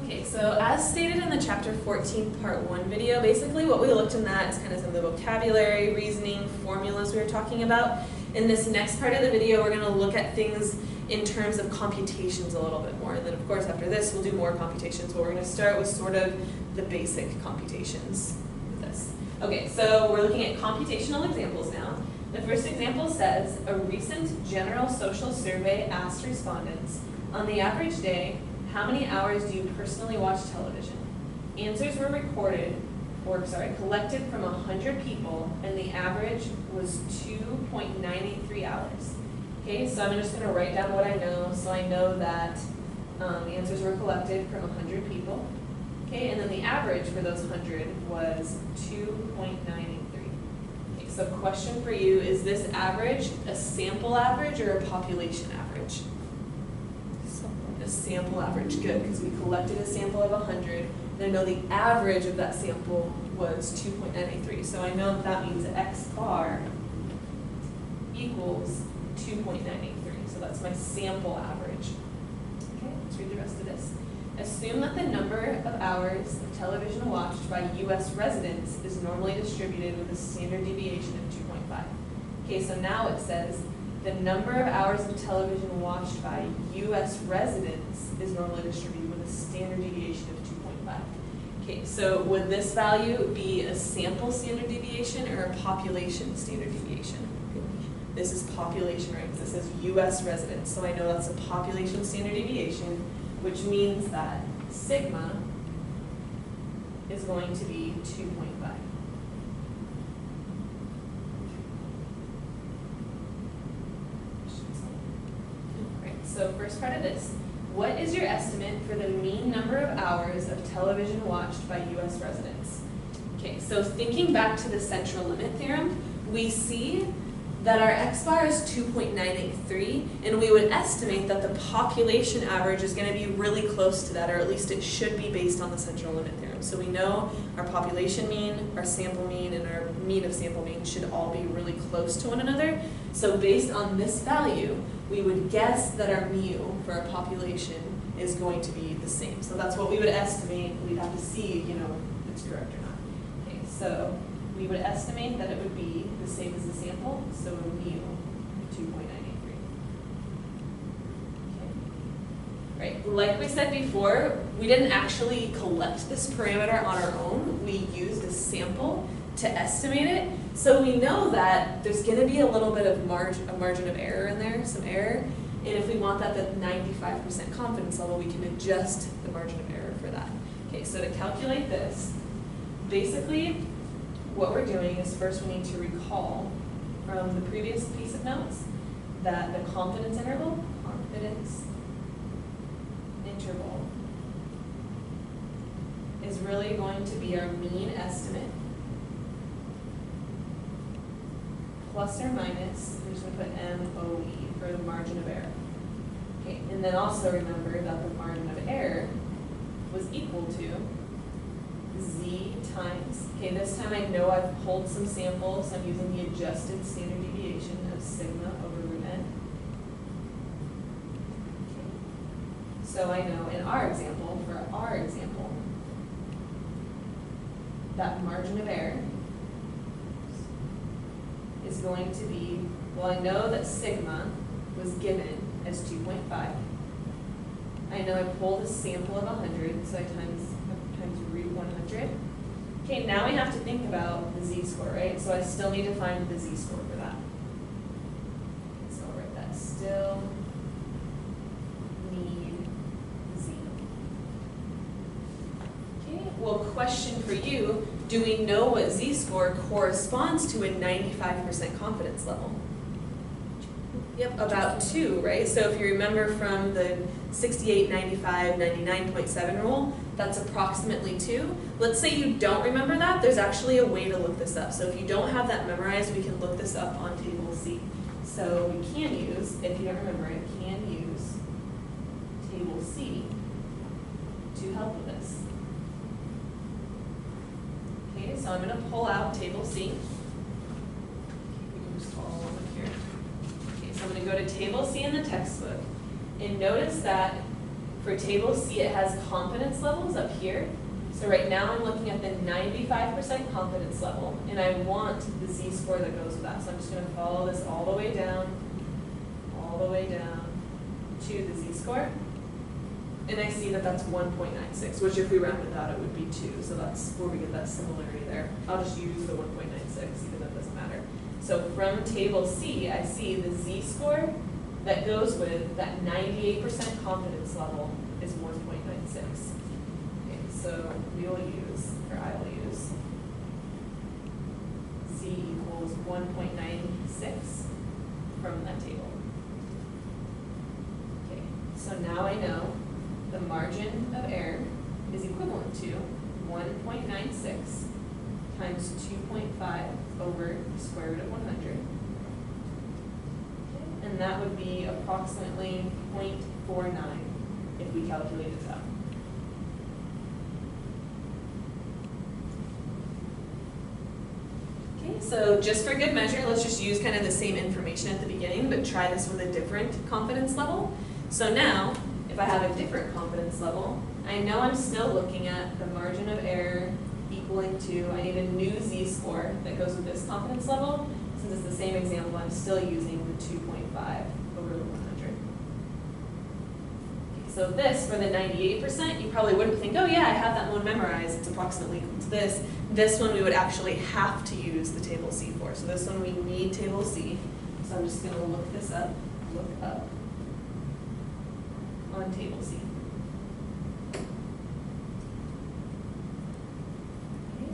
Okay, so as stated in the chapter 14 part 1 video, basically what we looked in that is kind of some of the vocabulary, reasoning, formulas we were talking about. In this next part of the video, we're going to look at things in terms of computations a little bit more. And then of course after this we'll do more computations, but we're going to start with sort of the basic computations with this. Okay, so we're looking at computational examples now. The first example says, a recent general social survey asked respondents, on the average day, how many hours do you personally watch television? Answers were collected from 100 people, and the average was 2.983 hours. Okay, so I'm just going to write down what I know. So I know that answers were collected from 100 people. Okay, and then the average for those 100 was 2.983. Okay, so question for you, is this average a sample average or a population average? A sample average, good, because we collected a sample of 100, and I know the average of that sample was 2.983. So I know that means X bar equals 2.983. So that's my sample average. Okay, let's read the rest of this. Assume that the number of hours of television watched by U.S. residents is normally distributed with a standard deviation of 2.5. Okay, so now it says the number of hours of television watched by U.S. residents is normally distributed with a standard deviation of 2.5. Okay, so would this value be a sample standard deviation or a population standard deviation? This is population, right? Because it says U.S. residents, so I know that's a population standard deviation, which means that sigma is going to be 2.5. So first part of this, what is your estimate for the mean number of hours of television watched by U.S. residents? Okay, so thinking back to the central limit theorem, we see that our X bar is 2.983, and we would estimate that the population average is going to be really close to that, or at least it should be based on the central limit theorem. So we know our population mean, our sample mean, and our mean of sample mean should all be really close to one another. So based on this value, we would guess that our mu for our population is going to be the same. So that's what we would estimate. We'd have to see, if it's correct or not. Okay, so we would estimate that it would be the same as the sample, so mu 2.983. Okay. Right, like we said before, we didn't actually collect this parameter on our own. We used a sample to estimate it. So we know that there's going to be a little bit of margin of error in there, some error. And if we want that at 95% confidence level, we can adjust the margin of error for that. Okay, so to calculate this, basically what we're doing is first we need to recall from the previous piece of notes that the confidence interval is really going to be our mean estimate plus or minus, we're just going to put MOE for the margin of error. Okay, and then also remember that the margin of error was equal to Z times, okay, this time I know I've pulled some samples, so I'm using the adjusted standard deviation of sigma over root n. Okay. So I know in our example, that margin of error is going to be, well, I know that sigma was given as 2.5. I know I pulled a sample of 100, so I times root 100. Okay, now we have to think about the z-score, right? So I still need to find the z-score for that. So I'll write that, still need z. Okay, well, question for you, do we know what z-score corresponds to a 95% confidence level? Yep, about 2, right? So if you remember from the 68, 95, 99.7 rule, that's approximately 2. Let's say you don't remember that. There's actually a way to look this up. So if you don't have that memorized, we can look this up on table C. So we can use, if you don't remember it, can use table C to help with this. Okay, so I'm going to pull out table C. We can just follow along up here. Okay, so I'm going to go to table C in the textbook, and notice that For table C, it has confidence levels up here. So right now I'm looking at the 95% confidence level, and I want the z-score that goes with that. So I'm just going to follow this all the way down to the z-score. And I see that that's 1.96, which if we rounded that, it would be 2. So that's where we get that similarity there. I'll just use the 1.96, even though it doesn't matter. So from table C, I see the z-score that goes with that 98% confidence level is 1.96. Okay, so we will use, or I will use, z equals 1.96 from that table. Okay, so now I know the margin of error is equivalent to 1.96 times 2.5 over the square root of 100. And that would be approximately 0.49 if we calculated that. Okay, so just for good measure, let's just use kind of the same information at the beginning, but try this with a different confidence level. So now, if I have a different confidence level, I know I'm still looking at the margin of error equaling to, I need a new z-score that goes with this confidence level. Since it's the same example, I'm still using the 2.5 over the 100. Okay, so this, for the 98%, you probably wouldn't think, oh yeah, I have that one memorized, it's approximately equal to this. This one we would actually have to use the table C for. So this one we need table C. So I'm just going to look this up, on table C. Okay,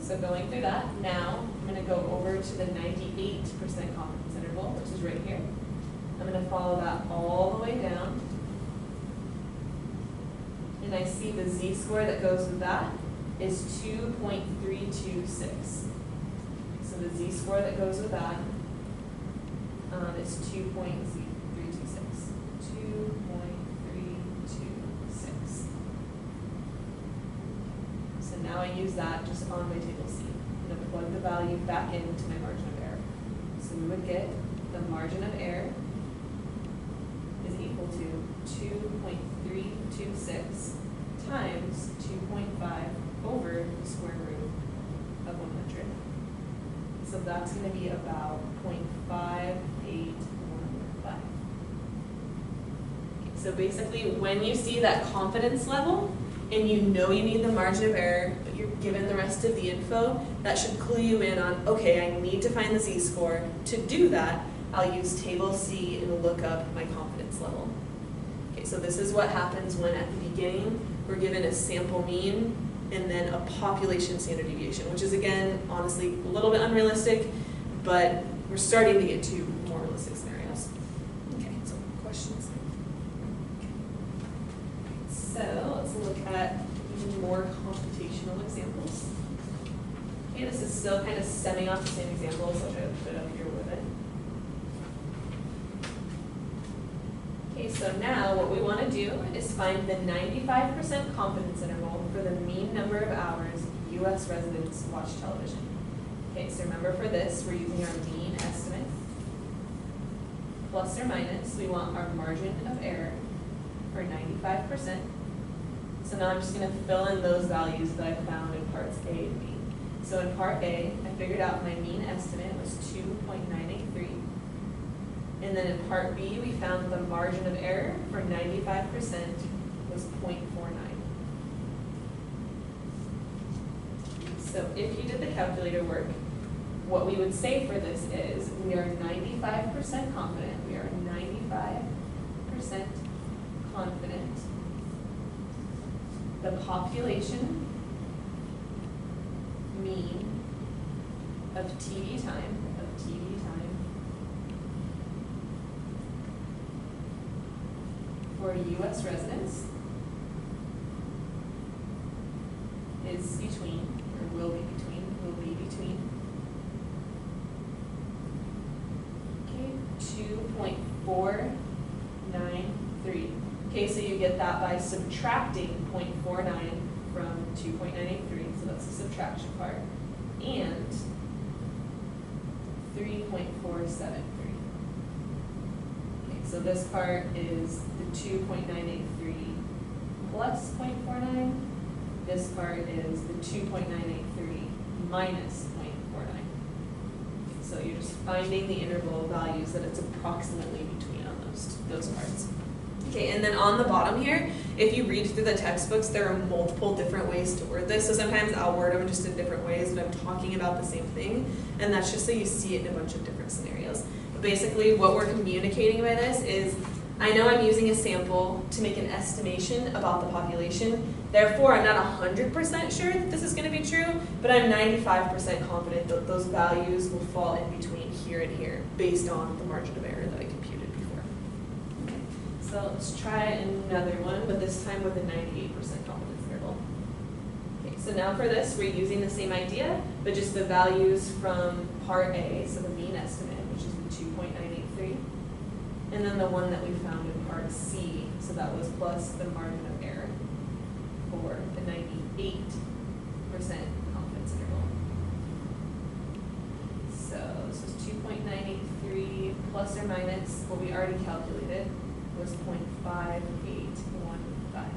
so going through that, now I'm going to go over to the 98% confidence interval, which is right here. I'm going to follow that all the way down. And I see the z-score that goes with that is 2.326. So the z-score that goes with that is 2.326. 2.326. So now I use that just on my table C. I'm going to plug the value back into my margin of error. So we would get the margin of error is equal to 2.326 times 2.5 over the square root of 100. So that's going to be about 0.5815. So basically, when you see that confidence level, and you know you need the margin of error, but you're given the rest of the info, that should clue you in on, okay, I need to find the z-score. To do that, I'll use table C and look up my confidence level. Okay, so this is what happens when at the beginning, we're given a sample mean and then a population standard deviation, which is, again, honestly, a little bit unrealistic, but we're starting to get to more realistic scenarios. Okay, so questions? So let's look at even more computational examples. Okay, this is still kind of stemming off the same examples, so I'll try to put it up here with it. Okay, so now what we want to do is find the 95% confidence interval for the mean number of hours U.S. residents watch television. Okay, so remember for this, we're using our mean estimate. Plus or minus, we want our margin of error for 95%. So now I'm just going to fill in those values that I found in parts A and B. So in part A, I figured out my mean estimate was 2.983. And then in part B, we found the margin of error for 95% was 0.49. So if you did the calculator work, what we would say for this is we are 95% confident. We are 95% confident. The population mean of TV time, for U.S. residents is between, or will be between, okay, 2.493. Okay, so you get that by subtracting 0.49 from 2.983, so that's the subtraction part, and 3.473. Okay, so this part is the 2.983 plus 0.49. This part is the 2.983 minus 0.49. So you're just finding the interval values that it's approximately between on those parts. Okay, and then on the bottom here, if you read through the textbooks, there are multiple different ways to word this. So sometimes I'll word them just in different ways, but I'm talking about the same thing. And that's just so you see it in a bunch of different scenarios. But basically, what we're communicating by this is, I know I'm using a sample to make an estimation about the population. Therefore, I'm not 100% sure that this is going to be true, but I'm 95% confident that those values will fall in between here and here based on the margin of error that I computed before. Okay. So let's try another one, but this time with a 98% confidence interval. Okay, so now for this, we're using the same idea, but just the values from part A, so the mean estimate, which is the 2.983. And then the one that we found in part C, so that was plus the margin of error for the 98% confidence interval. So this was 2.983 plus or minus what we already calculated was 0.5815.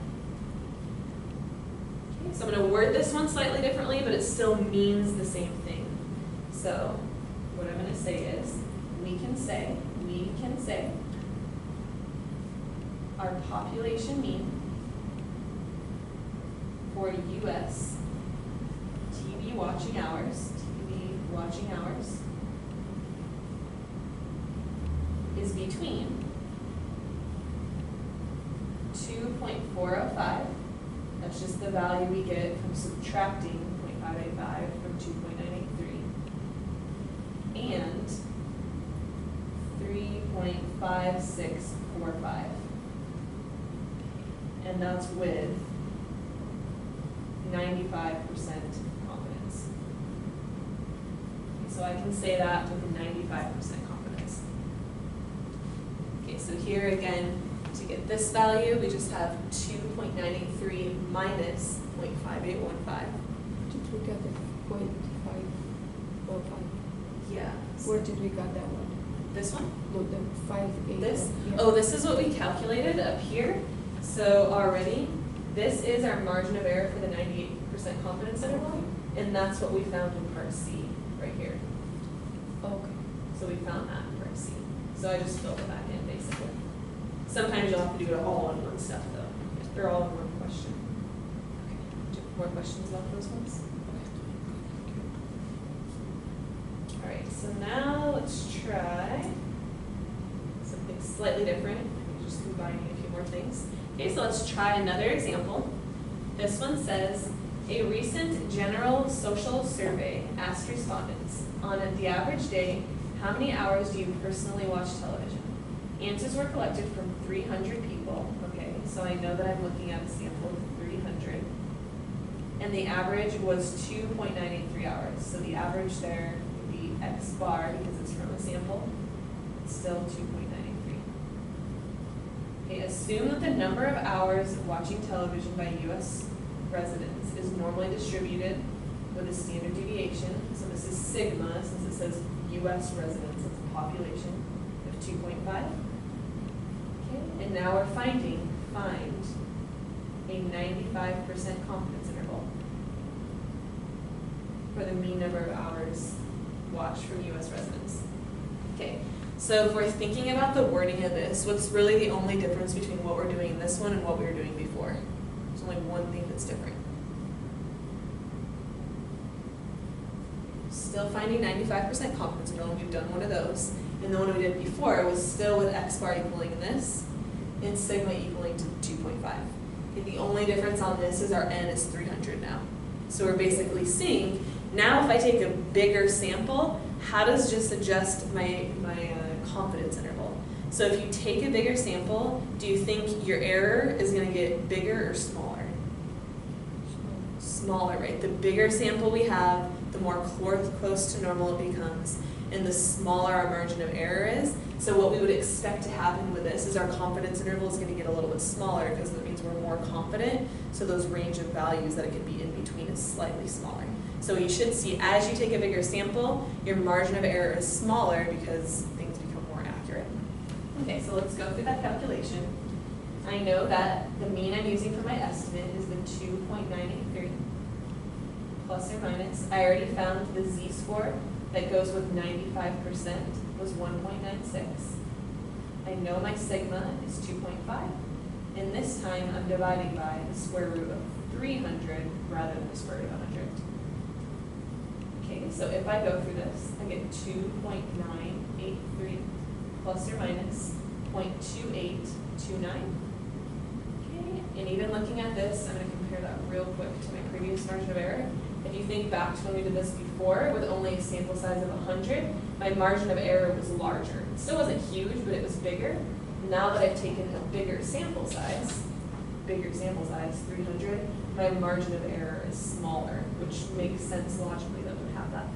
Okay, so I'm going to word this one slightly differently, but it still means the same thing. So what I'm going to say is, we can say our population mean for US TV watching hours is between 2.405, that's just the value we get from subtracting 0.585 from 2.983, and 3.5645. And that's with 95% confidence. Okay, so I can say that with 95% confidence. Okay, so here again, to get this value, we just have 2.983 minus 0.5815. Did we get the 0.505? Yeah. Where did we get that one? This one? No, the 5.8. This? Yeah. Oh, this is what we calculated up here. So already, this is our margin of error for the 98% confidence interval, and that's what we found in part C right here. Okay. So we found that in part C. So I just filled it back in, basically. Sometimes you'll have to do it all in one step, though. They're all in one question. Okay. Do you have more questions about those ones? Okay. All right, so now let's try something slightly different. Just combining a few more things. Okay, so let's try another example. This one says, a recent general social survey asked respondents, on the average day, how many hours do you personally watch television? Answers were collected from 300 people. Okay, so I know that I'm looking at a sample of 300. And the average was 2.983 hours. So the average there would be X bar because it's from a sample. It's still 2.983. Okay, assume that the number of hours watching television by U.S. residents is normally distributed with a standard deviation. So this is sigma, since it says U.S. residents, it's a population of 2.5. Okay, and now we're find a 95% confidence interval for the mean number of hours watched from U.S. residents. Okay. So if we're thinking about the wording of this, what's really the only difference between what we're doing in this one and what we were doing before? There's only one thing that's different. Still finding 95% confidence interval, we've done one of those. And the one we did before was still with X bar equaling this, and sigma equaling to 2.5. Okay, the only difference on this is our n is 300 now. So we're basically seeing, now if I take a bigger sample, how does just adjust my confidence interval? So if you take a bigger sample, do you think your error is going to get bigger or smaller? Smaller, right? The bigger sample we have, the more close to normal it becomes, and the smaller our margin of error is. So what we would expect to happen with this is our confidence interval is going to get a little bit smaller because that means we're more confident. So those range of values that it could be in between is slightly smaller. So you should see, as you take a bigger sample, your margin of error is smaller because things become more accurate. Okay, so let's go through that calculation. I know that the mean I'm using for my estimate and 2.983, plus or minus. I already found the z-score that goes with 95% was 1.96. I know my sigma is 2.5. And this time I'm dividing by the square root of 300 rather than the square root of 100. Okay, so if I go through this, I get 2.983 plus or minus 0.2829. Okay, and even looking at this, I'm going to compare that real quick to my previous margin of error. If you think back to when we did this before with only a sample size of 100, my margin of error was larger. It still wasn't huge, but it was bigger. Now that I've taken a bigger sample size, 300, my margin of error is smaller, which makes sense logically that we would have that.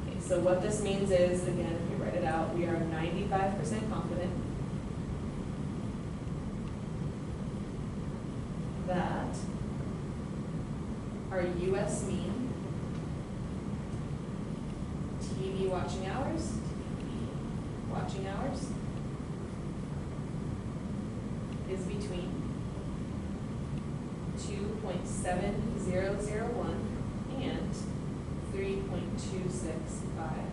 Okay, so what this means is, again, if you write it out, we are 95% confident that our US mean TV watching hours is between 2.7001 and 3.265.